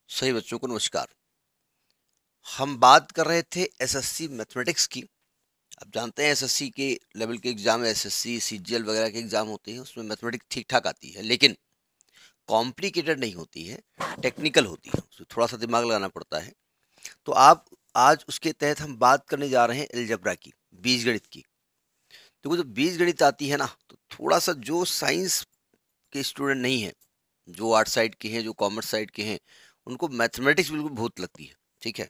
सही बच्चों को नमस्कार। हम बात कर रहे थे एसएससी मैथमेटिक्स की। अब जानते हैं एसएससी के लेवल के एग्जाम, एसएससी सीजीएल वगैरह के एग्जाम होते हैं, उसमें मैथमेटिक्स ठीक ठाक आती है, लेकिन कॉम्प्लिकेटेड नहीं होती है, टेक्निकल होती है, उसमें थोड़ा सा दिमाग लगाना पड़ता है। तो आप आज उसके तहत हम बात करने जा रहे हैं अलजेब्रा की, बीजगणित की। तो वो जो बीजगणित आती है ना, तो थोड़ा सा जो साइंस के स्टूडेंट नहीं है, जो आर्ट साइड के हैं, जो कॉमर्स साइड के हैं, उनको मैथमेटिक्स बिल्कुल भूत लगती है। ठीक है,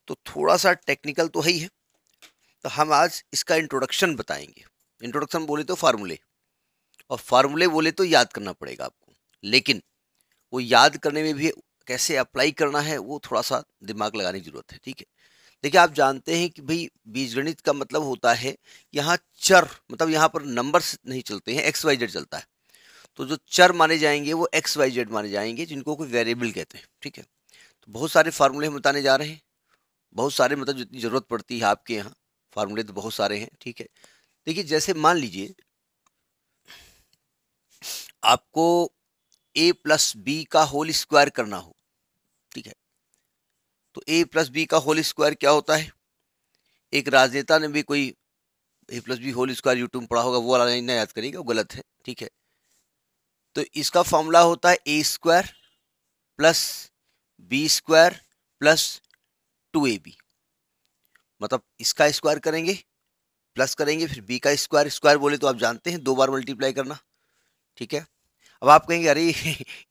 तो थोड़ा सा टेक्निकल तो है ही है। तो हम आज इसका इंट्रोडक्शन बताएंगे। इंट्रोडक्शन बोले तो फार्मूले, और फार्मूले बोले तो याद करना पड़ेगा आपको, लेकिन वो याद करने में भी कैसे अप्लाई करना है वो थोड़ा सा दिमाग लगाने की जरूरत है। ठीक है, देखिए आप जानते हैं कि भाई बीजगणित का मतलब होता है यहाँ चर, मतलब यहाँ पर नंबर्स नहीं चलते हैं, एक्स वाई जेड चलता है। तो जो चर माने जाएंगे वो एक्स वाई जेड माने जाएंगे, जिनको कोई वेरिएबल कहते हैं। ठीक है, तो बहुत सारे फार्मूले हम बताने जा रहे हैं, बहुत सारे, मतलब जितनी जरूरत पड़ती है आपके यहाँ फार्मूले तो बहुत सारे हैं। ठीक है, देखिए जैसे मान लीजिए आपको a प्लस बी का होल स्क्वायर करना हो। ठीक है, तो a प्लस बी का होल स्क्वायर क्या होता है? एक राजनेता ने भी कोई a plus B whole square YouTube में पढ़ा होगा, वो वाला नहीं याद करिएगा, वो गलत है। ठीक है, तो इसका फॉर्मूला होता है a square plus B square plus 2ab। मतलब इसका स्क्वायर करेंगे, प्लस करेंगे, फिर बी का स्क्वायर, स्क्वायर बोले तो आप जानते हैं 2 बार मल्टीप्लाई करना। ठीक है, अब आप कहेंगे अरे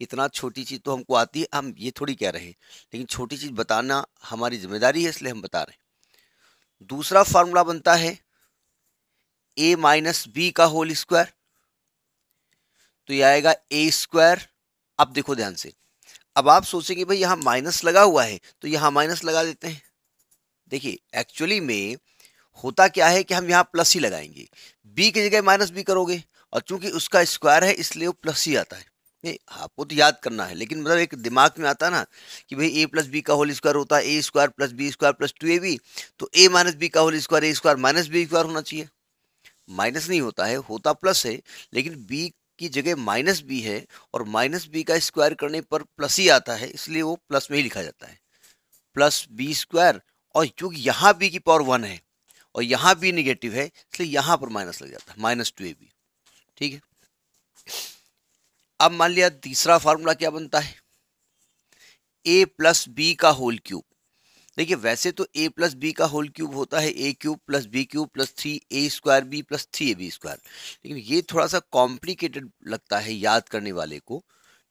इतना छोटी चीज तो हमको आती है, हम ये थोड़ी कह रहे हैं, लेकिन छोटी चीज बताना हमारी जिम्मेदारी है, इसलिए हम बता रहे हैं। दूसरा फार्मूला बनता है a माइनस बी का होल स्क्वायर, तो ये आएगा a स्क्वायर। अब देखो ध्यान से, अब आप सोचेंगे भाई यहाँ माइनस लगा हुआ है तो यहाँ माइनस लगा देते हैं। देखिए एक्चुअली में होता क्या है कि हम यहाँ प्लस ही लगाएंगे, बी की जगह माइनस बी करोगे, और चूंकि उसका स्क्वायर है इसलिए वो प्लस ही आता है। नहीं, आपको तो याद करना है, लेकिन मतलब एक दिमाग में आता ना कि भाई ए प्लस बी का होल स्क्वायर होता है ए square plus B square plus 2ab, तो ए माइनस बी का whole square A square minus B square होना चाहिए। माइनस नहीं होता है, होता प्लस है, लेकिन बी की जगह माइनस बी है, और माइनस बी का स्क्वायर करने पर प्लस ही आता है, इसलिए वो प्लस में ही लिखा जाता है, प्लस बी स्क्वायर। और क्योंकि यहाँ बी की पावर 1 है और यहाँ भी निगेटिव है, इसलिए यहाँ पर माइनस लग जाता है, माइनस 2ab। ठीक है, अब मान लिया तीसरा फार्मूला क्या बनता है, a प्लस बी का होल क्यूब। देखिए वैसे तो a प्लस बी का होल क्यूब होता है a cube plus B cube plus 3a square B plus 3ab square, लेकिन ये थोड़ा सा कॉम्प्लिकेटेड लगता है याद करने वाले को।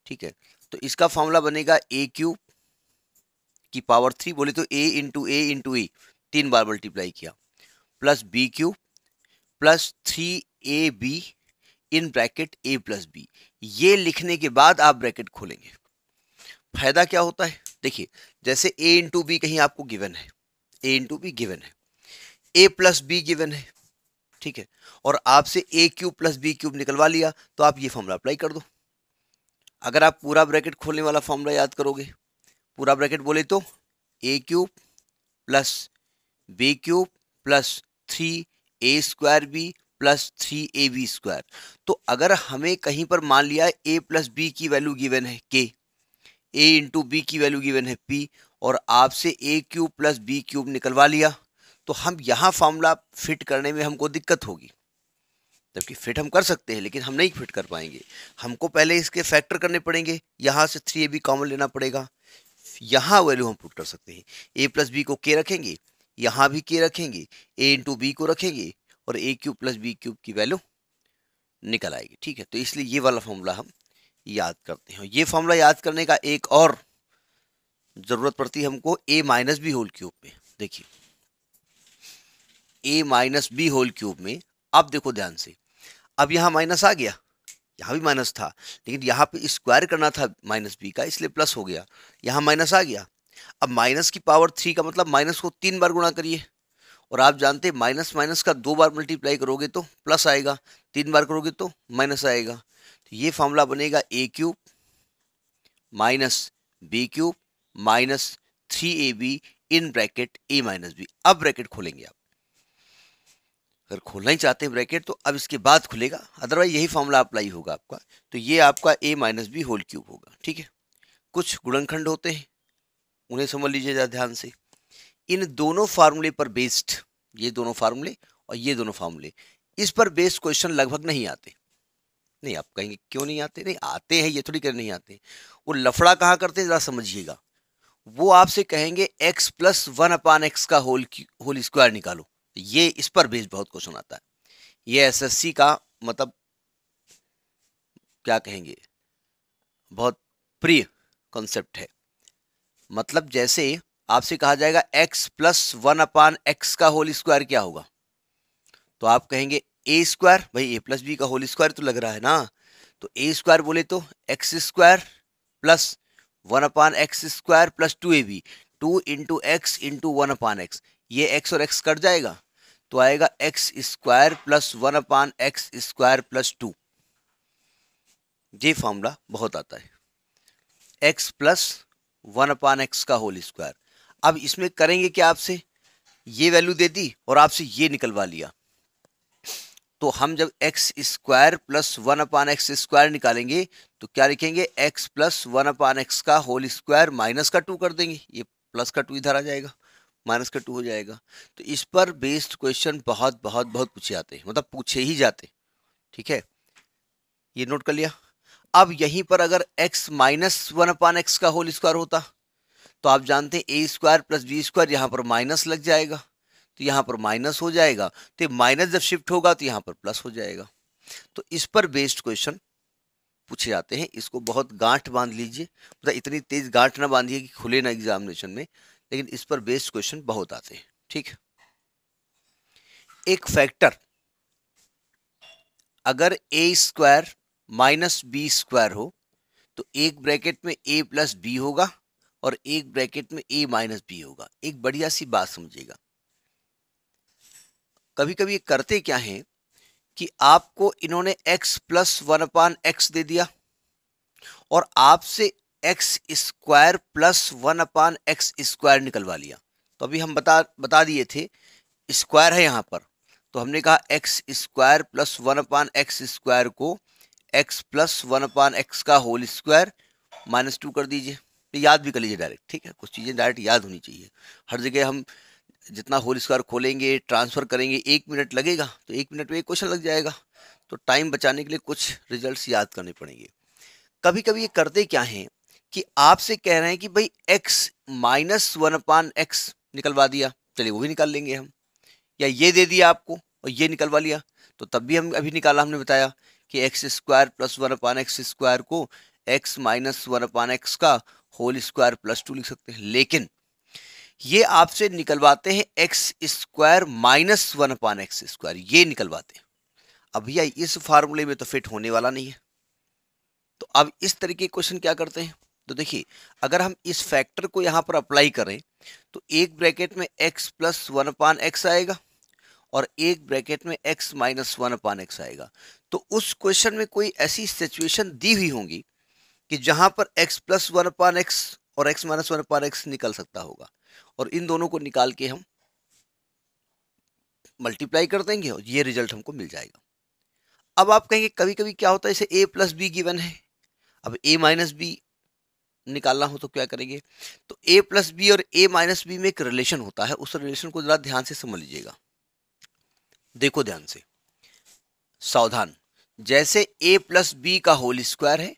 ठीक है, तो इसका फार्मूला बनेगा a क्यूब की पावर 3, बोले तो a इंटू ए 3 बार मल्टीप्लाई किया, plus B cube plus 3ab in bracket a plus B. ये लिखने के बाद आप ब्रैकेट खोलेंगे। फायदा क्या होता है, देखिए जैसे a इंटू बी कहीं आपको गिवन है, a इंटू बी गिवन है, a प्लस बी गिवन है। ठीक है, और आपसे a cube plus B cube निकलवा लिया, तो आप ये फॉर्मूला अप्लाई कर दो। अगर आप पूरा ब्रैकेट खोलने वाला फॉर्मूला याद करोगे, पूरा ब्रैकेट बोले तो a cube plus B cube plus 3a² B plus 3ab square. तो अगर हमें कहीं पर मान लिया a प्लस बी की वैल्यू गिवन है k, a इंटू बी की वैल्यू गिवन है p, और आपसे a cube plus B cube निकलवा लिया, तो हम यहाँ फॉर्मूला फिट करने में हमको दिक्कत होगी। जबकि फिट हम कर सकते हैं, लेकिन हम नहीं फिट कर पाएंगे, हमको पहले इसके फैक्टर करने पड़ेंगे, यहाँ से 3ab कॉमन लेना पड़ेगा, यहाँ वैल्यू हम पुट कर सकते हैं। a प्लस बी को k रखेंगे, यहाँ भी k रखेंगे, a इंटू बी को रखेंगे, और a cube plus B cube की वैल्यू निकल आएगी। ठीक है, तो इसलिए ये वाला फॉर्मूला हम याद करते हैं। ये फॉर्मूला याद करने का एक और जरूरत पड़ती है हमको, a minus B whole cube में। देखिए a minus B whole cube में, अब देखो ध्यान से, अब यहाँ माइनस आ गया, यहाँ भी माइनस था, लेकिन यहाँ पे स्क्वायर करना था माइनस बी का, इसलिए प्लस हो गया, यहाँ माइनस आ गया। अब माइनस की पावर 3 का मतलब माइनस को 3 बार गुणा करिए, और आप जानते हैं माइनस माइनस का 2 बार मल्टीप्लाई करोगे तो प्लस आएगा, 3 बार करोगे तो माइनस आएगा। तो ये फॉर्मूला बनेगा a cube minus B cube minus 3ab in bracket a minus B. अब ब्रैकेट खोलेंगे आप, अगर खोलना ही चाहते हैं ब्रैकेट तो अब इसके बाद खुलेगा, अदरवाइज यही फॉर्मूला अप्लाई होगा आपका। तो ये आपका a minus B whole cube होगा। ठीक है, कुछ गुणनखंड होते हैं, उन्हें समझ लीजिए ज़रा ध्यान से। इन दोनों फार्मूले पर बेस्ड, ये दोनों फार्मूले और ये दोनों फार्मूले, इस पर बेस्ड क्वेश्चन लगभग नहीं आते। नहीं, आप कहेंगे क्यों नहीं आते? नहीं आते हैं, ये थोड़ी कर नहीं आते। वो लफड़ा कहाँ करते हैं ज़रा समझिएगा। वो आपसे कहेंगे x प्लस 1/x का होल स्क्वायर निकालो। ये इस पर बेस्ड बहुत क्वेश्चन आता है। ये एसएससी का मतलब क्या कहेंगे, बहुत प्रिय कॉन्सेप्ट है। मतलब जैसे आपसे कहा जाएगा x प्लस 1/x का होल स्क्वायर क्या होगा, तो आप कहेंगे ए स्क्वायर, भाई a प्लस बी का होल स्क्वायर तो लग रहा है ना, तो ए स्क्वायर बोले तो x square plus 1/x square plus 2ab, 2 into X into 1/x, ये x और x कट जाएगा तो आएगा x square plus 1/x square plus 2। ये फॉर्मूला बहुत आता है, x प्लस 1/x का होल स्क्वायर। अब इसमें करेंगे क्या, आपसे ये वैल्यू दे दी और आपसे ये निकलवा लिया, तो हम जब x square plus 1/x square निकालेंगे तो क्या लिखेंगे, x प्लस 1/x का होल स्क्वायर माइनस का 2 कर देंगे, ये प्लस का 2 इधर आ जाएगा, माइनस का 2 हो जाएगा। तो इस पर बेस्ड क्वेश्चन बहुत बहुत बहुत पूछे आते हैं, मतलब पूछे ही जाते। ठीक है, ये नोट कर लिया। अब यहीं पर अगर x माइनस 1/x का होल स्क्वायर होता तो आप जानते हैं ए स्क्वायर प्लस बी स्क्वायर, यहाँ पर माइनस लग जाएगा तो यहाँ पर माइनस हो जाएगा, तो माइनस जब शिफ्ट होगा तो यहाँ पर प्लस हो जाएगा। तो इस पर बेस्ड क्वेश्चन पूछे जाते हैं। इसको बहुत गांठ बांध लीजिए, मतलब इतनी तेज गांठ ना बांधिए कि खुले ना एग्जामिनेशन में, लेकिन इस पर बेस्ड क्वेश्चन बहुत आते हैं। ठीक है, एक फैक्टर अगर ए स्क्वायर माइनस बी स्क्वायर हो तो एक ब्रैकेट में ए प्लस बी होगा और एक ब्रैकेट में ए माइनस बी होगा। एक बढ़िया सी बात समझिएगा, कभी कभी ये करते क्या है कि आपको इन्होंने x प्लस 1/x दे दिया और आपसे x square plus 1/x square निकलवा लिया। तो अभी हम बता दिए थे स्क्वायर है यहाँ पर, तो हमने कहा x square plus 1/x square को x प्लस 1/x का होल स्क्वायर माइनस 2 कर दीजिए। तो याद भी कर लीजिए डायरेक्ट, ठीक है, कुछ चीज़ें डायरेक्ट याद होनी चाहिए। हर जगह हम जितना होल स्क्वायर खोलेंगे ट्रांसफर करेंगे 1 मिनट लगेगा, तो 1 मिनट में एक क्वेश्चन लग जाएगा। तो टाइम बचाने के लिए कुछ रिजल्ट्स याद करने पड़ेंगे। कभी कभी ये करते क्या हैं कि आपसे कह रहे हैं कि भाई x माइनस 1/x निकलवा दिया, चलिए वो भी निकाल लेंगे हम, या ये दे दिया आपको और ये निकलवा लिया, तो तब भी हम अभी निकाला, हमने बताया कि x square plus 1/x square को x माइनस 1/x का होल स्क्वायर प्लस 2 लिख सकते हैं। लेकिन ये आपसे निकलवाते हैं x square minus 1/x square, ये निकलवाते हैं। अब भैया इस फार्मूले में तो फिट होने वाला नहीं है, तो अब इस तरीके के क्वेश्चन क्या करते हैं, तो देखिए अगर हम इस फैक्टर को यहाँ पर अप्लाई करें तो एक ब्रैकेट में x प्लस 1/x आएगा और एक ब्रैकेट में x माइनस 1/x आएगा। तो उस क्वेश्चन में कोई ऐसी सिचुएशन दी हुई होंगी कि जहां पर x प्लस 1/x और x माइनस 1/x निकल सकता होगा, और इन दोनों को निकाल के हम मल्टीप्लाई कर देंगे और ये रिजल्ट हमको मिल जाएगा। अब आप कहेंगे कभी कभी क्या होता है, जैसे a प्लस बी गिवन है, अब a माइनस बी निकालना हो तो क्या करेंगे, तो a प्लस बी और a माइनस बी में एक रिलेशन होता है, उस रिलेशन को जरा ध्यान से समझ लीजिएगा। देखो ध्यान से, सावधान, जैसे a प्लस बी का होल स्क्वायर है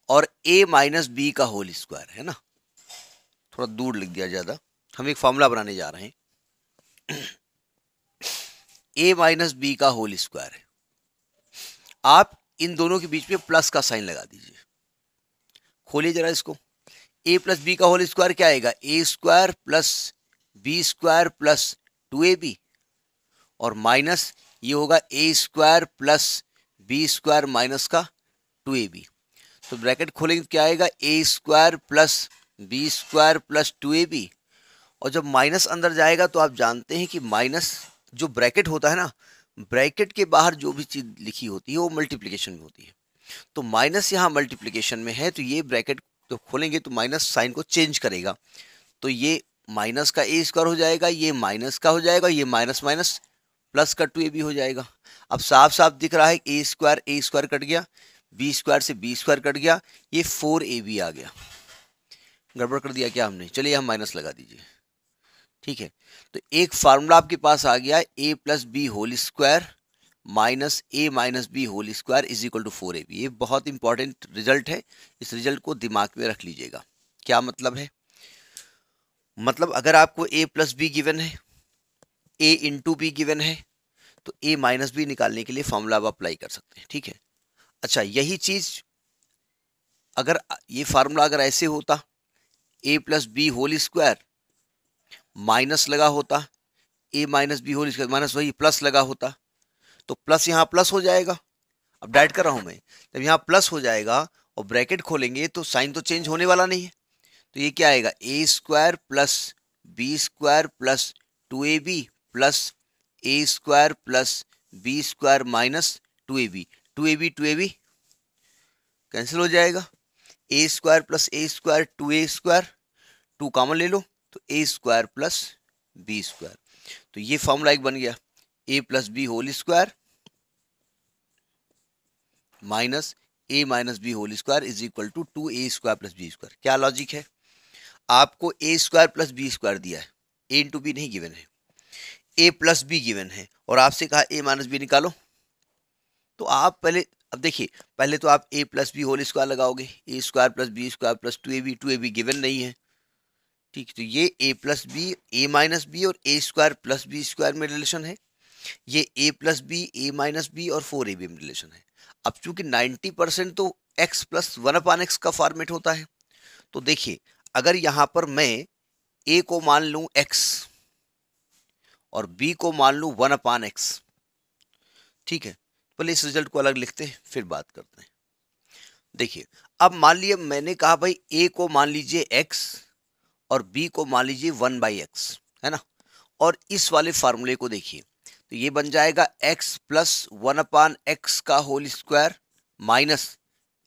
और a माइनस बी का होल स्क्वायर है ना, थोड़ा दूर लिख दिया ज्यादा, हम एक फॉर्मूला बनाने जा रहे हैं a माइनस बी का होल स्क्वायर है। आप इन दोनों के बीच में प्लस का साइन लगा दीजिए। खोलिए जरा इसको, a प्लस बी का होल स्क्वायर क्या आएगा, a square plus B square plus 2ab, और माइनस ये होगा a square plus B square minus का 2ab। तो ब्रैकेट खोलेंगे क्या आएगा, a square plus B square plus 2ab, और जब माइनस अंदर जाएगा तो आप जानते हैं कि माइनस जो ब्रैकेट होता है ना, ब्रैकेट के बाहर जो भी चीज लिखी होती है वो मल्टीप्लिकेशन में होती है। तो माइनस यहाँ मल्टीप्लिकेशन में है, तो ये ब्रैकेट तो खोलेंगे तो माइनस साइन को चेंज करेगा, तो ये माइनस का a स्क्वायर हो जाएगा, ये माइनस का हो जाएगा, ये माइनस माइनस प्लस का 2ab हो जाएगा। अब साफ साफ दिख रहा है a स्क्वायर कट गया, बी स्क्वायर से बी स्क्वायर कट गया, ये 4ab आ गया। गड़बड़ कर दिया क्या हमने? चलिए हम माइनस लगा दीजिए, ठीक है। तो एक फार्मूला आपके पास आ गया, A plus B whole square minus A minus B whole square is equal to 4ab। ये बहुत इंपॉर्टेंट रिजल्ट है, इस रिजल्ट को दिमाग में रख लीजिएगा। क्या मतलब है? मतलब अगर आपको ए प्लस बी गिवन है, ए इंटू बी गिवन है, तो ए माइनस बी निकालने के लिए फॉर्मूला आप अप्लाई कर सकते हैं, ठीक है। अच्छा, यही चीज अगर ये फार्मूला अगर ऐसे होता, A plus B whole square minus लगा होता A minus B whole square minus वही प्लस लगा होता, तो प्लस यहाँ प्लस हो जाएगा। अब डाइट कर रहा हूं मैं, जब यहाँ प्लस हो जाएगा और ब्रैकेट खोलेंगे तो साइन तो चेंज होने वाला नहीं है। तो ये क्या आएगा? A square plus B square plus 2ab plus A square plus B square minus 2ab। 2ab cancel हो जाएगा। A square plus A square 2a square, 2 common ले लो तो A square plus B square. तो ये फॉर्मूला एक बन गया, A plus B whole square minus A minus B whole square is equal to 2a square plus B square. क्या logic है? आपको A square plus B square दिया है, ए इंटू बी नहीं गिवन है, ए प्लस बी गिवन है, और आपसे कहा ए माइनस बी निकालो। तो आप पहले, अब देखिए, पहले तो आप A plus B whole square लगाओगे, A square plus B square plus 2ab given नहीं है, ठीक। तो ये A plus B A minus B और A square plus B square में रिलेशन है, ये A plus B A minus B और 4ab में रिलेशन है। अब चूंकि 90% तो x प्लस 1/x का फॉर्मेट होता है, तो देखिए अगर यहां पर मैं a को मान लूं x और b को मान लूं 1/x, ठीक है। पहले इस रिजल्ट को अलग लिखते हैं फिर बात करते हैं। देखिए, अब मान लिया मैंने कहा भाई a को मान लीजिए x और b को मान लीजिए 1/x, है ना। और इस वाले फार्मूले को देखिए, तो ये बन जाएगा x प्लस 1/x का whole square minus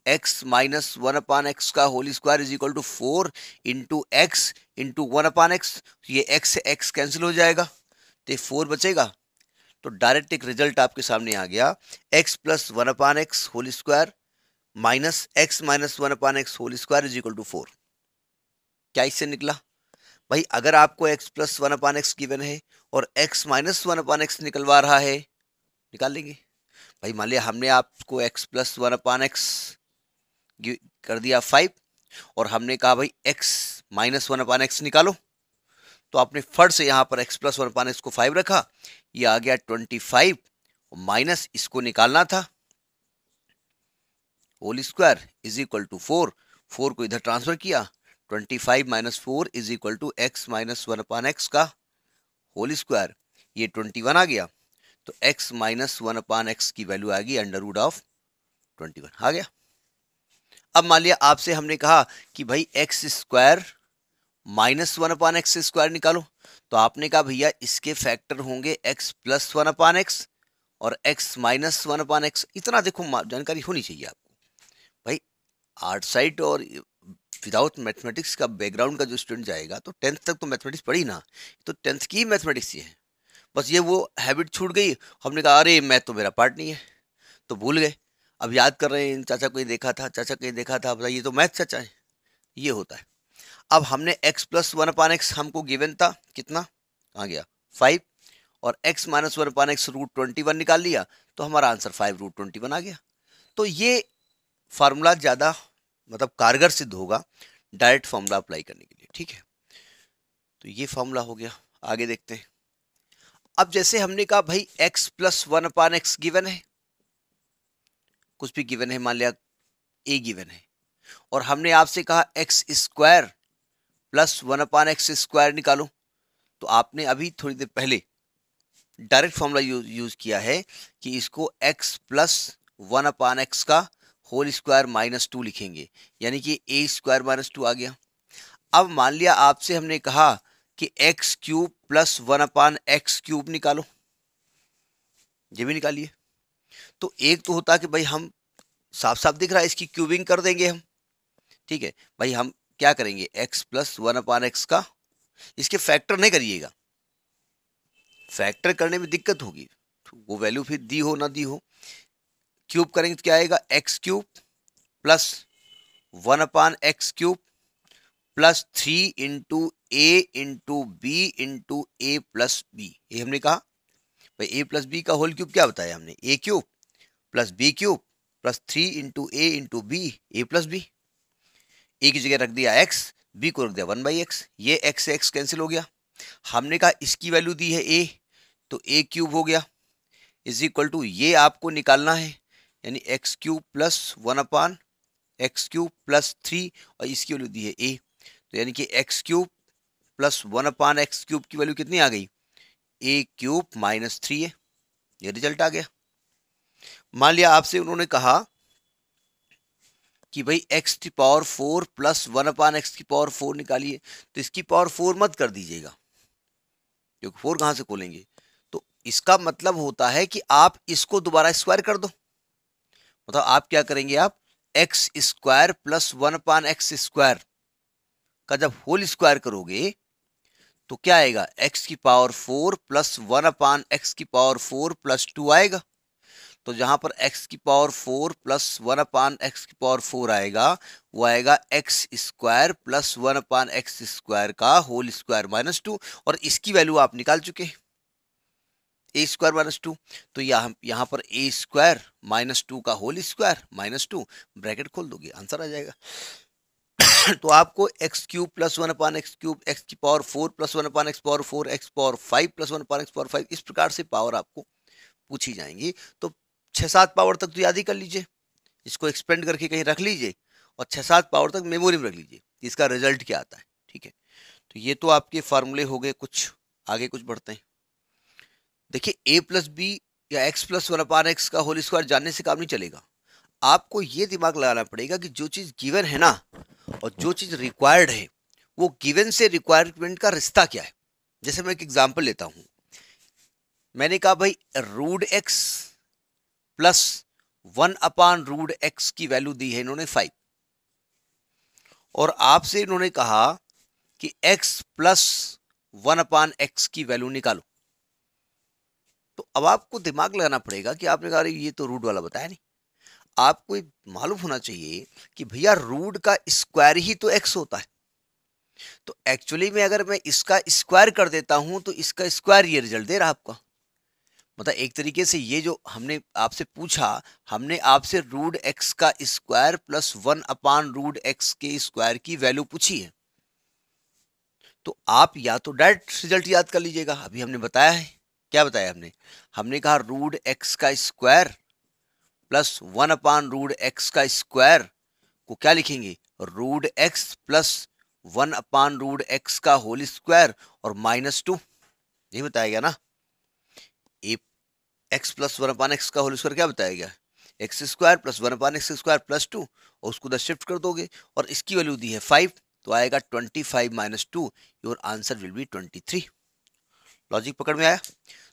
x minus 1/x का whole square is equal to 4 into X into 1/x। ये x से x कैंसिल हो जाएगा तो ये 4 बचेगा। तो डायरेक्ट एक रिजल्ट आपके सामने आ गया, x plus 1/x whole square minus x minus 1/x whole square is equal to 4। क्या इससे निकला? भाई अगर आपको x प्लस 1/x गिवन है और x माइनस 1/x निकलवा रहा है, निकाल लेंगे। भाई मान लिया हमने आपको x प्लस 1/x कर दिया 5 और हमने कहा भाई x माइनस 1/x निकालो, तो आपने फट से यहाँ पर x प्लस 1/x को 5 रखा, ये आ गया 25 माइनस इसको निकालना था whole square is equal to 4, 4 को इधर ट्रांसफर किया, 25 minus 4 is equal to x minus 1/x का होल स्क्वायर, ये 21 आ गया। तो x माइनस 1/x की वैल्यू आ गई अंडर रूट ऑफ 21 आ गया। अब मान लिया आपसे हमने कहा कि भाई x square minus 1/x square निकालो, तो आपने कहा भैया इसके फैक्टर होंगे x प्लस 1/x और x माइनस 1/x। इतना देखो जानकारी होनी चाहिए आपको। भाई आर्ट साइड और विदाउट मैथमेटिक्स का बैकग्राउंड का जो स्टूडेंट जाएगा तो 10th तक तो मैथमेटिक्स पढ़ी ना, तो 10th की मैथमेटिक्स ही है। बस ये वो हैबिट छूट गई, हमने कहा अरे मैथ तो मेरा पार्ट नहीं है, तो भूल गए। अब याद कर रहे हैं चाचा को ये देखा था, चाचा को ये देखा था, बताइए तो मैथ चाचा है, ये होता है। अब हमने x प्लस 1/x हमको गिवन था, कितना कहाँ गया 5, और x माइनस 1/x रूट 21 निकाल लिया, तो हमारा आंसर 5 रूट 21 आ गया। तो ये फार्मूला ज़्यादा मतलब कारगर सिद्ध होगा डायरेक्ट फार्मूला अप्लाई करने के लिए, ठीक है। तो ये फार्मूला हो गया, आगे देखते हैं। अब जैसे हमने कहा भाई x प्लस 1/x गिवन है, कुछ भी गिवन है, मान लिया a गिवन है, और हमने आपसे कहा x square plus 1/x square निकालो, तो आपने अभी थोड़ी देर पहले डायरेक्ट फॉर्मूला यूज किया है कि इसको x प्लस 1/x का होल स्क्वायर माइनस 2 लिखेंगे, यानी कि a स्क्वायर माइनस 2 आ गया। अब मान लिया आपसे हमने कहा कि x cube plus 1/x cube निकालो, ये भी निकालिए। तो एक तो होता कि भाई हम साफ साफ दिख रहा है इसकी क्यूबिंग कर देंगे हम, ठीक है। भाई हम क्या करेंगे x प्लस 1/x का, इसके फैक्टर नहीं करिएगा, फैक्टर करने में दिक्कत होगी, वो वैल्यू फिर दी हो ना दी हो। क्यूब करेंगे तो क्या आएगा x cube plus 1/x cube plus 3 into A into B into A plus B. ये हमने कहा भाई ए प्लस बी का होल क्यूब क्या बताया हमने, A cube plus B cube plus 3 into B A plus B. A की जगह रख दिया एक्स, बी को रख दिया 1/x, ये एक्स से एक्स कैंसिल हो गया। हमने कहा इसकी वैल्यू दी है ए, तो ए क्यूब हो गया इज इक्वल टू ये आपको निकालना है, यानी x cube plus 1 x cube plus 3 और इसकी वैल्यू दी है ए, तो यानी कि x cube plus 1/x cube की वैल्यू कितनी आ गई, ए क्यूब माइनस 3 है। ये रिजल्ट आ गया। मान लिया आपसे उन्होंने कहा कि भाई x की पावर 4 प्लस 1/x की पावर 4 निकालिए, तो इसकी पावर 4 मत कर दीजिएगा क्योंकि 4 कहां से खोलेंगे। तो इसका मतलब होता है कि आप इसको दोबारा स्क्वायर कर दो, मतलब आप क्या करेंगे, आप x square plus 1/x square का जब होल स्क्वायर करोगे तो क्या आएगा, x की पावर 4 प्लस 1/x की पावर 4 प्लस 2 आएगा। तो जहां पर x की पावर 4 प्लस 1/x की पावर 4 आएगा, वो आएगा x square plus 1/x square का होल स्क्वायर माइनस 2, और इसकी वैल्यू आप निकाल चुके ए स्क्वायर माइनस 2। तो यहां पर ए स्क्वायर माइनस 2 का होल स्क्वायर माइनस 2 ब्रैकेट खोल दोगे, आंसर आ जाएगा। तो आपको X cube plus 1/x cube, X की power 4 plus 1/x power 4, X power 5 plus 1/x power 5, इस प्रकार से पावर आपको पूछी जाएंगी। तो 6-7 पावर तक तो याद ही कर लीजिए, इसको एक्सपेंड करके कहीं रख लीजिए और 6-7 पावर तक मेमोरी में रख लीजिए, इसका रिजल्ट क्या आता है। ठीक है, तो ये तो आपके फार्मूले हो गए। कुछ आगे कुछ बढ़ते हैं। देखिए ए प्लस बी या एक्स प्लस 1/x का होल स्क्वायर जानने से काम नहीं चलेगा, आपको ये दिमाग लगाना पड़ेगा कि जो चीज गिवन है ना और जो चीज रिक्वायर्ड है, वो गिवन से रिक्वायरमेंट का रिश्ता क्या है। जैसे मैं एक एग्जांपल लेता हूं, मैंने कहा भाई रूट एक्स प्लस 1/√x की वैल्यू दी है इन्होंने 5, और आपसे इन्होंने कहा कि x प्लस 1/x की वैल्यू निकालो। तो अब आपको दिमाग लगाना पड़ेगा कि आपने कहा ये तो रूट वाला बताया नहीं, आपको मालूम होना चाहिए कि भैया रूट का स्क्वायर ही तो x होता है। तो एक्चुअली में अगर मैं इसका स्क्वायर कर देता हूं तो इसका स्क्वायर ये रिजल्ट दे रहा आपका, मतलब एक तरीके से ये जो हमने आपसे पूछा, हमने आपसे रूट एक्स का स्क्वायर प्लस 1/√x के स्क्वायर की वैल्यू पूछी है। तो आप या तो डायरेक्ट रिजल्ट याद कर लीजिएगा, अभी हमने बताया है, क्या बताया हमने कहा रूट एक्स का स्क्वायर प्लस 1/√x का स्क्वायर को क्या लिखेंगे, रूट एक्स प्लस 1/√x का होल स्क्वायर और माइनस 2, ये बताया गया ना। ए एक्स प्लस 1/x का होल स्क्वायर क्या बताया गया, x square plus 1/x square plus 2, और उसको उधर शिफ्ट कर दोगे और इसकी वैल्यू दी है 5, तो आएगा 25 minus 2, your answer will be 23। Logic पकड़ में आया।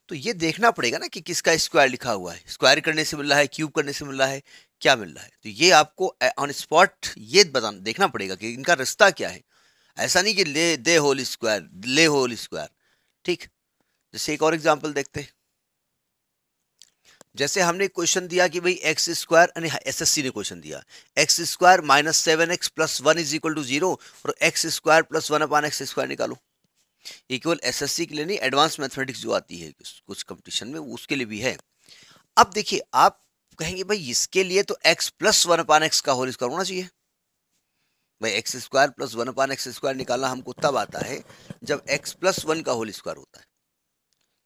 तो ये देखना पड़ेगा ना कि किसका स्क्वायर लिखा हुआ है, स्क्वायर करने से मिल रहा है, क्यूब करने से मिल रहा है, क्या मिल रहा है। तो ये आपको ऑन स्पॉट ये देखना पड़ेगा कि इनका रिश्ता क्या है। ऐसा नहीं कि ले दे होल स्क्वायर, ले होल स्क्वायर। ठीक, जैसे एक और एग्जाम्पल देखते हैं। जैसे हमने क्वेश्चन दिया कि भाई एक्स स्क्वायर, एसएससी ने क्वेश्चन दिया X square minus 7x plus 1 is equal to 0 और X square plus 1/x square निकालो। ये केवल एसएससी के लिए नहीं, एडवांस मैथमेटिक्स जो आती है कुछ कंपटीशन में उसके लिए भी है। अब देखिए, आप कहेंगे भाई इसके लिए तो x प्लस 1/x का होल स्क्वायर होना चाहिए। भाई X square plus 1/x square निकालना हमको तब आता है जब x प्लस 1 का होल स्क्वायर होता है।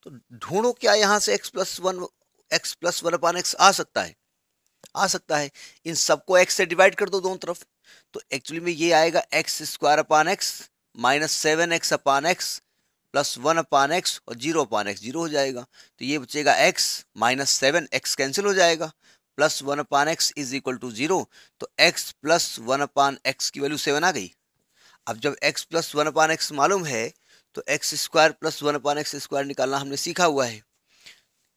तो ढूंढो क्या यहां से x प्लस 1/x आ सकता है, आ सकता है। इन सबको x से डिवाइड कर दो दोनों तरफ, तो एक्चुअली में ये आएगा x square upon x minus 7x अपान x प्लस 1/x और 0/x 0 हो जाएगा। तो ये बचेगा x माइनस 7, x कैंसिल हो जाएगा, plus 1/x is equal to 0। तो x प्लस 1/x की वैल्यू 7 आ गई। अब जब x प्लस 1/x मालूम है तो x square plus 1/x square निकालना हमने सीखा हुआ है।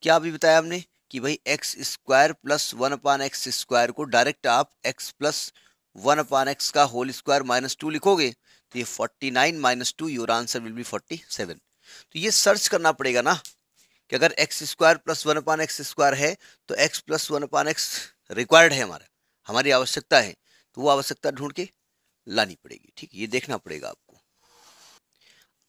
क्या अभी बताया हमने कि भाई X square plus 1/x square को डायरेक्ट आप x प्लस 1/x का होल स्क्वायर माइनस 2 लिखोगे, तो ये 49 minus 2, your answer will be 47। तो ये सर्च करना पड़ेगा ना कि अगर x square plus 1/x square है तो x प्लस 1/x रिक्वायर्ड है, हमारी आवश्यकता है, तो वो आवश्यकता ढूंढ के लानी पड़ेगी। ठीक, ये देखना पड़ेगा आपको।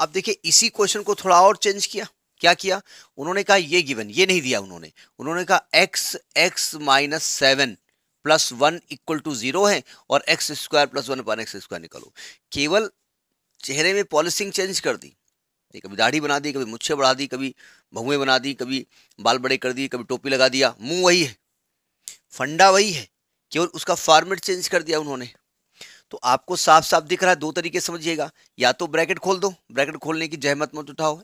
अब देखिए इसी क्वेश्चन को थोड़ा और चेंज किया। क्या किया उन्होंने? कहा ये गिवन, ये नहीं दिया उन्होंने कहा x minus 7 plus 1 equal to 0 है और X square plus 1 upon X square निकालो। केवल चेहरे में पॉलिशिंग चेंज कर दी, कभी दाढ़ी बना दी, कभी मुच्छे बढ़ा दी, कभी भौएं बना दी, कभी बाल बड़े कर दिए, कभी टोपी लगा दिया। मुंह वही है, फंडा वही है, केवल उसका फॉर्मेट चेंज कर दिया उन्होंने। तो आपको साफ साफ दिख रहा है, दो तरीके समझिएगा। या तो ब्रैकेट खोल दो, ब्रैकेट खोलने की जहमत मत उठाओ।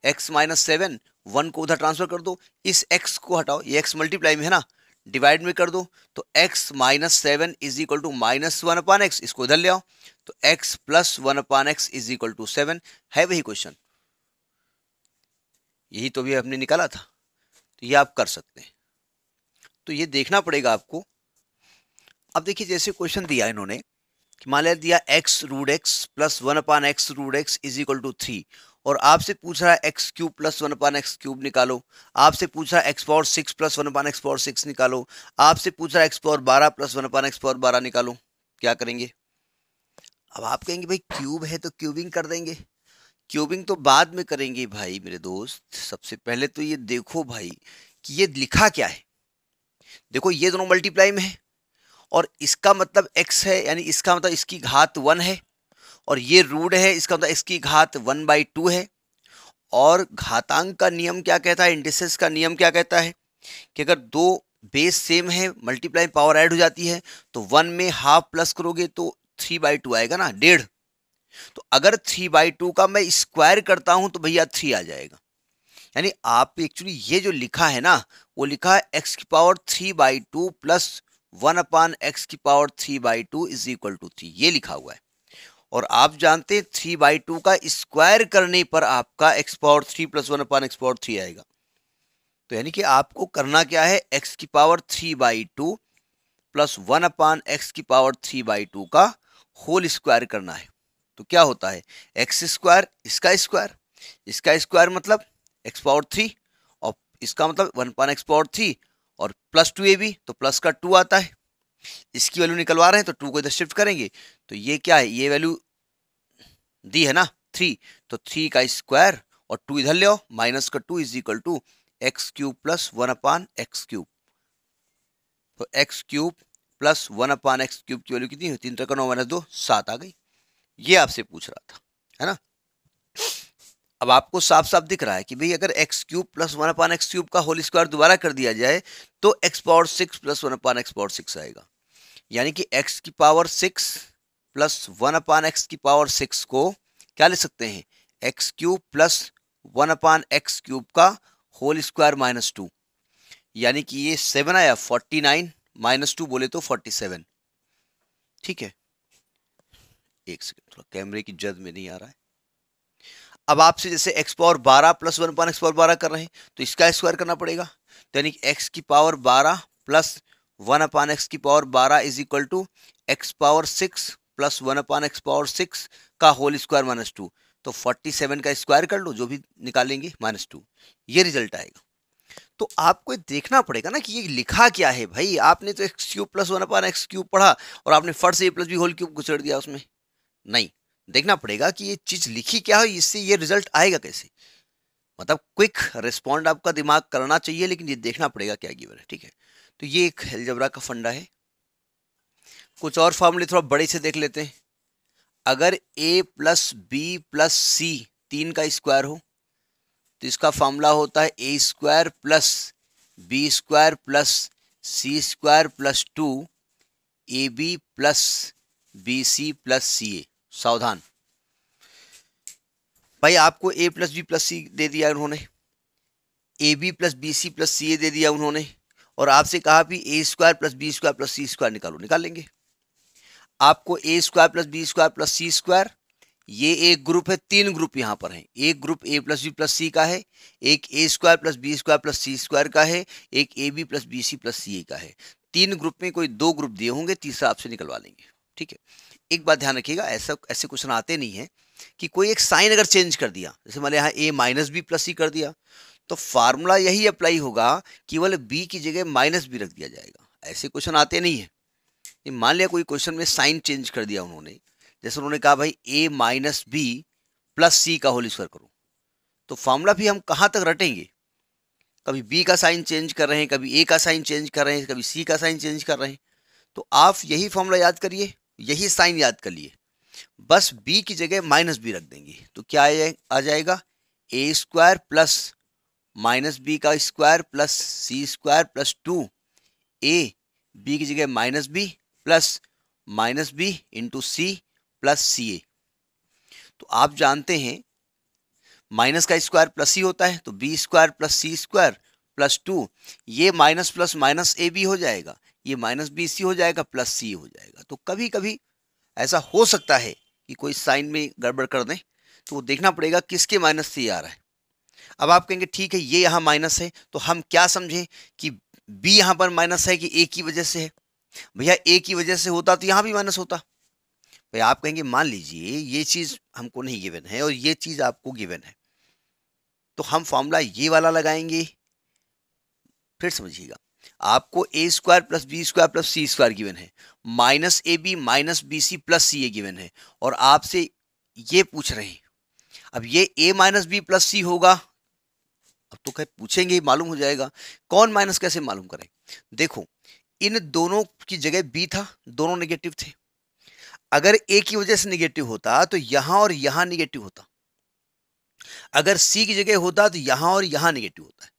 x माइनस 7, 1 को उधर ट्रांसफर कर दो, इस x को हटाओ, ये x मल्टीप्लाई में है ना, डिवाइड में कर दो, तो x minus 7 is equal to minus 1 upon X, इसको इधर ले आओ, तो x plus 1 upon X is equal to 7 है। वही क्वेश्चन, यही तो भी हमने निकाला था, तो ये आप कर सकते हैं। तो ये देखना पड़ेगा आपको। अब देखिए जैसे क्वेश्चन दिया इन्होंने, मान लिया दिया x root X plus 1 upon X root X is equal to 3, और आपसे पूछ रहा है X cube plus 1 upon X cube निकालो, आपसे पूछ रहा है X power 6 plus 1 upon X power 6 निकालो, आपसे पूछ रहा है X power 12 plus 1 upon X power 12 निकालो। क्या करेंगे? अब आप कहेंगे भाई क्यूब है तो क्यूबिंग कर देंगे। क्यूबिंग तो बाद में करेंगे भाई मेरे दोस्त, सबसे पहले तो ये देखो भाई कि ये लिखा क्या है। देखो ये दोनों मल्टीप्लाई में है और इसका मतलब x है, यानी इसका मतलब इसकी घात 1 है, और ये रूट है, इसका मतलब इसकी घात 1/2 है। और घातांक का नियम क्या कहता है, इंडिसेस का नियम क्या कहता है कि अगर दो बेस सेम है, मल्टीप्लाई पावर ऐड हो जाती है, तो 1 में हाफ प्लस करोगे तो 3/2 आएगा ना, 1.5। तो अगर 3/2 का मैं स्क्वायर करता हूं तो भैया 3 आ जाएगा। यानी आप एक्चुअली ये जो लिखा है ना, वो लिखा है x की पावर 3/2 प्लस 1 अपान एक्स की पावर 3/2 इज इक्वल टू 3, ये लिखा हुआ है। और आप जानते हैं 3/2 का स्क्वायर करने पर आपका x power 3 plus 1 upon X power 3 आएगा। तो यानी कि आपको करना क्या है, x की पावर 3/2 प्लस 1 अपान एक्स की पावर 3/2 का होल स्क्वायर करना है। तो क्या होता है, एक्स स्क्वायर, इसका स्क्वायर मतलब एक्स पावर 3, और इसका मतलब 1 अपान एक्स पावर 3, और प्लस 2ab, तो प्लस का 2 आता है। इसकी वैल्यू निकलवा रहे हैं तो 2 को इधर शिफ्ट करेंगे, तो ये क्या है, ये वैल्यू दी है ना 3, तो 3 का स्क्वायर और 2 इधर ले आओ, माइनस का 2 is equal to X cube plus 1 upon X cube. तो X cube plus 1 upon X cube की वैल्यू कितनी है, 3 3 9 -2 7 आ गई। ये आपसे पूछ रहा था, है ना। अब आपको साफ साफ दिख रहा है कि भाई अगर x cube plus 1 upon X cube का होल स्क्वायर दोबारा कर दिया जाए तो x power 6 plus 1 upon X power 6 आएगा। यानी कि एक्स की पावर 6 प्लस 1 अपान एक्स की पावर 6 को क्या ले सकते हैं, x cube plus 1 upon X cube का होल स्क्वायर माइनस 2, यानी कि ये 7 आया, 49 माइनस 2 बोले तो 47। ठीक है, एक सेकंड, थोड़ा कैमरे की जद में नहीं आ रहा है। अब आपसे जैसे x power 12 plus 1 upon X power 12 कर रहे हैं तो इसका स्क्वायर करना पड़ेगा, तो यानी कि एक्स की पावर 12 प्लस 1 अपान एक्स की power 12 is equal to X power 6 plus 1 upon X power 6 का होल स्क्वायर माइनस 2। तो 47 का स्क्वायर कर लो, जो भी निकालेंगे माइनस 2, ये रिजल्ट आएगा। तो आपको देखना पड़ेगा ना कि ये लिखा क्या है भाई। आपने तो X cube plus 1 upon X cube पढ़ा और आपने फट से ए प्लस बी होल क्यूब घुसेड़ दिया उसमें। नहीं, देखना पड़ेगा कि ये चीज लिखी क्या है, इससे ये रिजल्ट आएगा कैसे। मतलब क्विक रिस्पॉन्ड आपका दिमाग करना चाहिए, लेकिन ये देखना पड़ेगा क्या गिवन है। ठीक है, तो ये एक अलजेब्रा का फंडा है। कुछ और फॉर्मूले थोड़ा बड़े से देख लेते हैं। अगर a प्लस बी प्लस सी 3 का स्क्वायर हो तो इसका फॉर्मूला होता है a square plus B square plus C square plus 2 ab plus B C plus C A. सावधान भाई, आपको a plus B plus C दे दिया उन्होंने, A B plus B C plus C A दे दिया उन्होंने, और आपसे कहा भी A square plus B square plus C square निकालो, निकाल लेंगे। आपको A square plus B square plus C square, ये एक ग्रुप है, 3 ग्रुप यहां पर हैं। एक group A plus B plus सी का है, एक A square plus B square plus C square का है, एक A B plus B C plus C A का है। 3 ग्रुप में कोई 2 ग्रुप दिए होंगे, तीसरा आपसे निकलवा लेंगे। ठीक है, एक बात ध्यान रखिएगा, ऐसे क्वेश्चन आते नहीं है कि कोई एक साइन अगर चेंज कर दिया, जैसे मान लिया यहाँ ए माइनस बी प्लस सी कर दिया, तो फार्मूला यही अप्लाई होगा, केवल बी की जगह माइनस बी रख दिया जाएगा। ऐसे क्वेश्चन आते नहीं है। मान लिया कोई क्वेश्चन में साइन चेंज कर दिया उन्होंने, जैसे उन्होंने कहा भाई a माइनस बी प्लस सी का होल स्क्वायर करो, तो फॉर्मूला भी हम कहाँ तक रटेंगे? कभी b का साइन चेंज कर रहे हैं, कभी a का साइन चेंज कर रहे हैं, कभी c का साइन चेंज कर रहे हैं। तो आप यही फॉर्मूला याद करिए, यही साइन याद कर लिए, बस b की जगह माइनस बी रख देंगे, तो क्या आ जाएगा? A square plus minus B का स्क्वायर प्लस सी स्क्वायर प्लस 2a, b की जगह minus B plus minus B into C plus C A. तो आप जानते हैं माइनस का स्क्वायर प्लस सी होता है, तो बी स्क्वायर प्लस सी स्क्वायर प्लस 2, ये minus plus minus A B हो जाएगा, ये माइनस बी सी हो जाएगा, प्लस सी हो जाएगा। तो कभी कभी ऐसा हो सकता है कि कोई साइन में गड़बड़ कर दें, तो वो देखना पड़ेगा किसके माइनस से आ रहा है। अब आप कहेंगे ठीक है ये यहाँ माइनस है, तो हम क्या समझें कि बी यहाँ पर माइनस है कि ए की वजह से है? भैया ए की वजह से होता तो यहाँ भी माइनस होता। भाई आप कहेंगे मान लीजिए ये चीज हमको नहीं गिवन है और ये चीज आपको गिवन है, तो हम फॉर्मूला ये वाला लगाएंगे। फिर समझिएगा, आपको A square plus B square plus C square given है, minus A B minus B C plus C A given है, और आपसे ये पूछ रहे हैं अब ये A minus B plus C होगा। अब तो खैर पूछेंगे, मालूम हो जाएगा। कौन माइनस कैसे मालूम करें? देखो इन दोनों की जगह बी था, दोनों नेगेटिव थे। अगर ए की वजह से नेगेटिव होता तो यहां और यहां नेगेटिव होता, अगर सी की जगह होता तो यहां और यहां नेगेटिव होता है।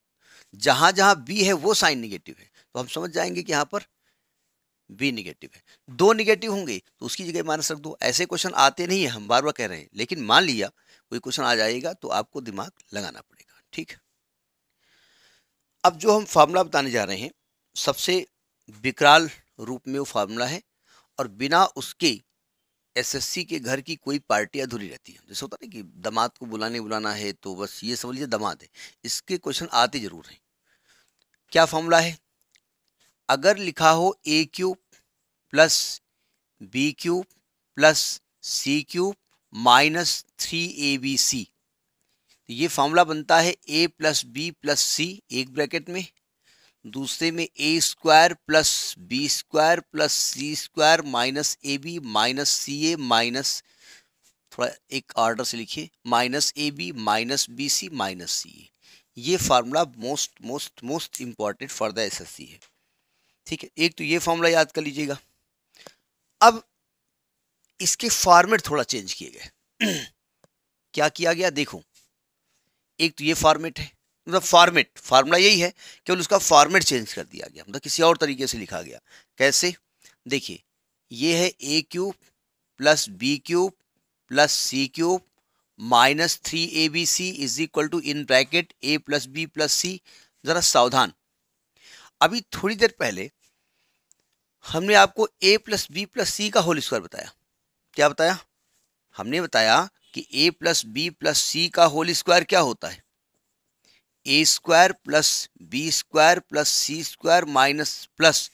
जहां जहां बी है वो साइन नेगेटिव है, तो हम समझ जाएंगे कि यहां पर बी नेगेटिव है। दो नेगेटिव होंगे तो उसकी जगह माइनस रख दो। ऐसे क्वेश्चन आते नहीं है, हम बार बार कह रहे हैं, लेकिन मान लिया कोई क्वेश्चन आ जाएगा तो आपको दिमाग लगाना पड़ेगा। ठीक है, अब जो हम फार्मूला बताने जा रहे हैं सबसे विकराल रूप में वो फार्मूला है, और बिना उसके एसएससी के घर की कोई पार्टी अधूरी रहती है। जैसे होता है कि दामाद को बुलाना है, तो बस ये समझ लीजिए दामाद है। इसके क्वेश्चन आते जरूर हैं। क्या फॉर्मूला है? अगर लिखा हो A cube plus B cube plus C cube minus 3abc, तो ये फॉर्मूला बनता है A plus B plus C एक ब्रैकेट में, दूसरे में A square plus B square plus C square minus A B minus C A minus, थोड़ा एक ऑर्डर से लिखिए, minus A B minus B C minus C A. ये formula most most most important for the SSC है। ठीक है, एक तो ये फार्मूला याद कर लीजिएगा। अब इसके फॉर्मेट थोड़ा चेंज किए गए। क्या किया गया देखो, एक तो ये फॉर्मेट है, मतलब फॉर्मेट फार्मूला यही है, केवल उसका फॉर्मेट चेंज कर दिया गया, मतलब किसी और तरीके से लिखा गया। कैसे? देखिए, ये है a cube plus B cube plus C cube minus 3abc is equal to in bracket a plus B plus c. जरा सावधान, अभी थोड़ी देर पहले हमने आपको ए प्लस बी प्लस सी का होल स्क्वायर बताया। क्या बताया? हमने बताया कि ए प्लस बी प्लस सी का होल स्क्वायर क्या होता है? ए square plus B square plus सी square minus plus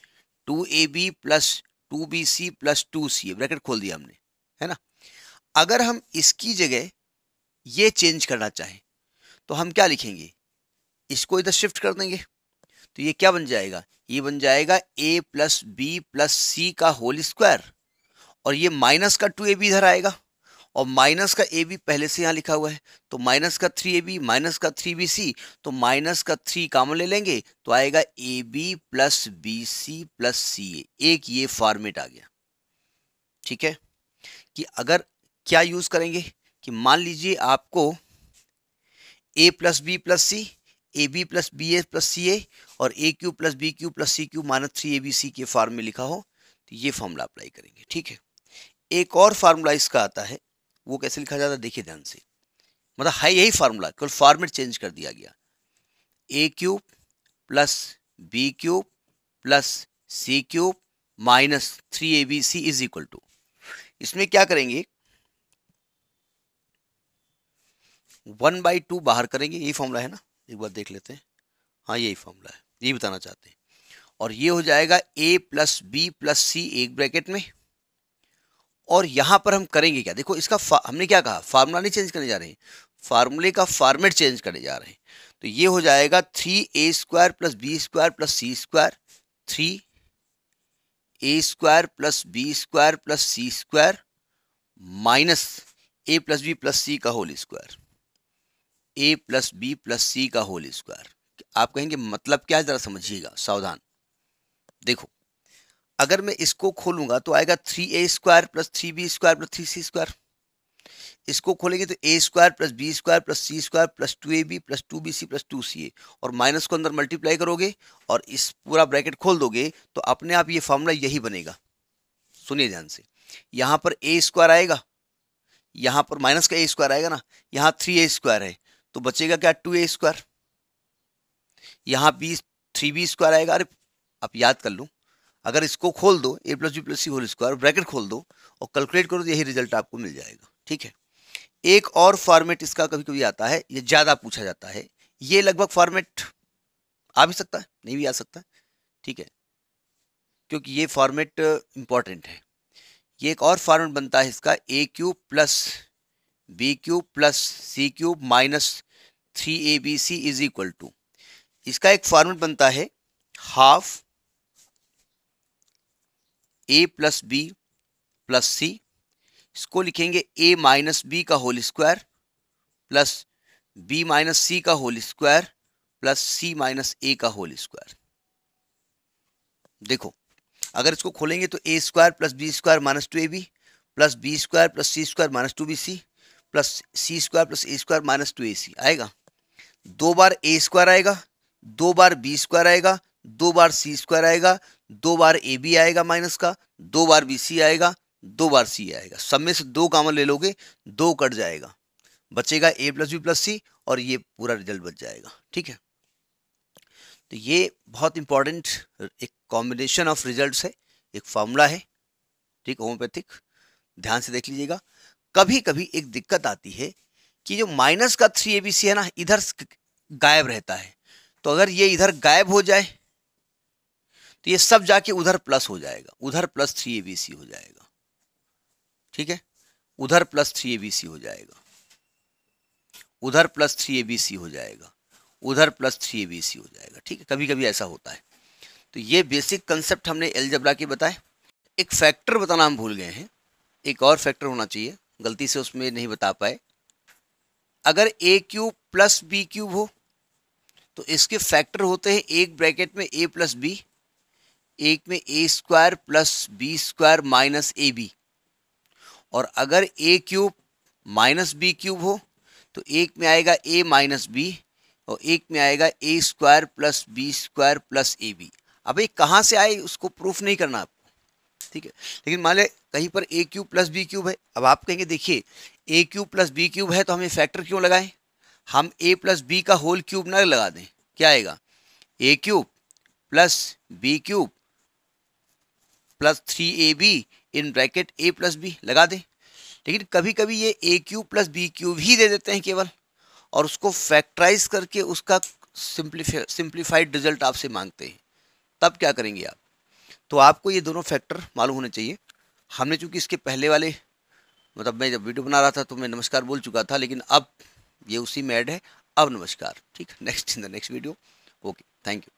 2ab plus 2bc plus 2c, bracket खोल दिया हमने, है ना। अगर हम इसकी जगह ये चेंज करना चाहें तो हम क्या लिखेंगे? इसको इधर शिफ्ट कर देंगे, तो ये क्या बन जाएगा? ये बन जाएगा ए प्लस बी प्लस सी का होल स्क्वायर, और ये माइनस का 2ab इधर आएगा, और माइनस का ए बी पहले से यहाँ लिखा हुआ है, तो माइनस का 3ab माइनस का 3bc, तो माइनस का 3 कॉमन ले लेंगे तो आएगा a B plus B C plus C a. एक ये फॉर्मेट आ गया। ठीक है, कि अगर क्या यूज करेंगे कि मान लीजिए आपको a plus B plus C, a B plus B A plus C a, और a cube plus b cube plus c cube minus 3abc के फॉर्म में लिखा हो, तो ये फॉर्मूला अप्लाई करेंगे। ठीक है, एक और फार्मूला इसका आता है, वो कैसे लिखा जाता है देखिए ध्यान से, मतलब है यही फार्मूला, केवल फॉर्मेट चेंज कर दिया गया। A cube plus B cube plus C cube minus 3abc is equal to, इसमें क्या करेंगे 1/2 बाहर करेंगे, यही फॉर्मूला है ना, एक बार देख लेते हैं। हाँ यही फॉर्मूला है, यही बताना चाहते हैं। और ये हो जाएगा ए प्लस बी प्लस सी एक ब्रैकेट में, और यहां पर हम करेंगे क्या? देखो इसका हमने क्या कहा, फार्मूला नहीं चेंज करने जा रहे हैं, फार्मूले का फॉर्मेट चेंज करने जा रहे हैं। तो ये हो जाएगा 3a square plus B square plus C square, 3a a square plus B square plus C square minus a plus B plus सी का whole square, a plus B plus सी का होल स्क्वायर। आप कहेंगे मतलब क्या है, जरा समझिएगा, सावधान। देखो, अगर मैं इसको खोलूंगा तो आएगा 3a square plus 3b square plus 3c square. इसको खोलेंगे तो a square plus B square plus C square plus 2ab plus 2bc plus 2ca, और माइनस को अंदर मल्टीप्लाई करोगे और इस पूरा ब्रैकेट खोल दोगे तो अपने आप ये फॉर्मूला यही बनेगा। सुनिए ध्यान से, यहां पर a स्क्वायर आएगा, यहां पर माइनस का a स्क्वायर आएगा ना, यहां 3a स्क्वायर है तो बचेगा क्या, 2a स्क्वायर। यहां 3b स्क्वायर आएगा। अरे आप याद कर लो, अगर इसको खोल दो a plus B plus C whole square, bracket खोल दो और कैलकुलेट करो तो यही रिजल्ट आपको मिल जाएगा। ठीक है, एक और फॉर्मेट इसका कभी कभी आता है, ये ज्यादा पूछा जाता है, ये लगभग फॉर्मेट आ भी सकता है, नहीं भी आ सकता है। ठीक है, क्योंकि ये फॉर्मेट इंपॉर्टेंट है। ये एक और फॉर्मेट बनता है इसका, a cube plus B cube plus C cube minus 3abc is equal to, इसका एक फॉर्मेट बनता है half a plus B plus c, इसको लिखेंगे a माइनस बी का whole square plus b minus c का whole square plus c minus a का whole square. देखो, अगर इसको खोलेंगे तो a square plus B square minus 2ab plus B square plus C square minus 2bc plus C square plus a square minus 2ac आएगा। दो बार a square आएगा, दो बार b स्क्वायर आएगा, दो बार c स्क्वायर आएगा, दो बार ab आएगा माइनस का, दो बार bc आएगा, दो बार c आएगा। सब में से दो कॉमन ले लोगे, दो कट जाएगा, बचेगा a प्लस बी प्लस सी और ये पूरा रिजल्ट बच जाएगा। ठीक है, तो ये बहुत इंपॉर्टेंट एक कॉम्बिनेशन ऑफ रिजल्ट्स है, एक फॉर्मूला है। ठीक, होम्योपैथिक, ध्यान से देख लीजिएगा। कभी कभी एक दिक्कत आती है कि जो माइनस का 3abc है ना, इधर गायब रहता है, तो अगर ये इधर गायब हो जाए तो ये सब जाके उधर प्लस हो जाएगा, उधर प्लस 3abc हो जाएगा। ठीक है, उधर प्लस 3abc हो जाएगा, उधर प्लस 3abc हो जाएगा, उधर प्लस 3abc हो जाएगा। ठीक है, कभी कभी ऐसा होता है। तो ये बेसिक कंसेप्ट हमने अलजेब्रा के बताए। एक फैक्टर बताना हम भूल गए हैं, एक और फैक्टर होना चाहिए, गलती से उसमें नहीं बता पाए। अगर a cube plus B cube हो तो इसके फैक्टर होते हैं एक ब्रैकेट में a प्लस बी, एक में a square plus B square minus ab, और अगर a cube minus B cube हो तो एक में आएगा a माइनस बी और एक में आएगा a square plus B square plus ab। अब ये कहाँ से आए उसको प्रूफ नहीं करना आपको। ठीक है, लेकिन मान ले कहीं पर a cube plus B cube है, अब आप कहेंगे देखिए a cube plus B cube है तो हमें फैक्टर क्यों लगाएं, हम a प्लस बी का होल क्यूब ना लगा दें, क्या आएगा a cube plus B cube plus 3ab in bracket a plus b लगा दें। लेकिन कभी कभी ये a cube plus B cube ही दे देते हैं केवल, और उसको फैक्टराइज करके उसका सिंप्लीफाइड रिजल्ट आपसे मांगते हैं, तब क्या करेंगे आप। तो आपको ये दोनों फैक्टर मालूम होने चाहिए। हमने चूंकि इसके पहले वाले मतलब मैं जब वीडियो बना रहा था तो मैं नमस्कार बोल चुका था, लेकिन अब ये उसी में ऐड है, अब नमस्कार। ठीक, next in the next video. Okay, thank you.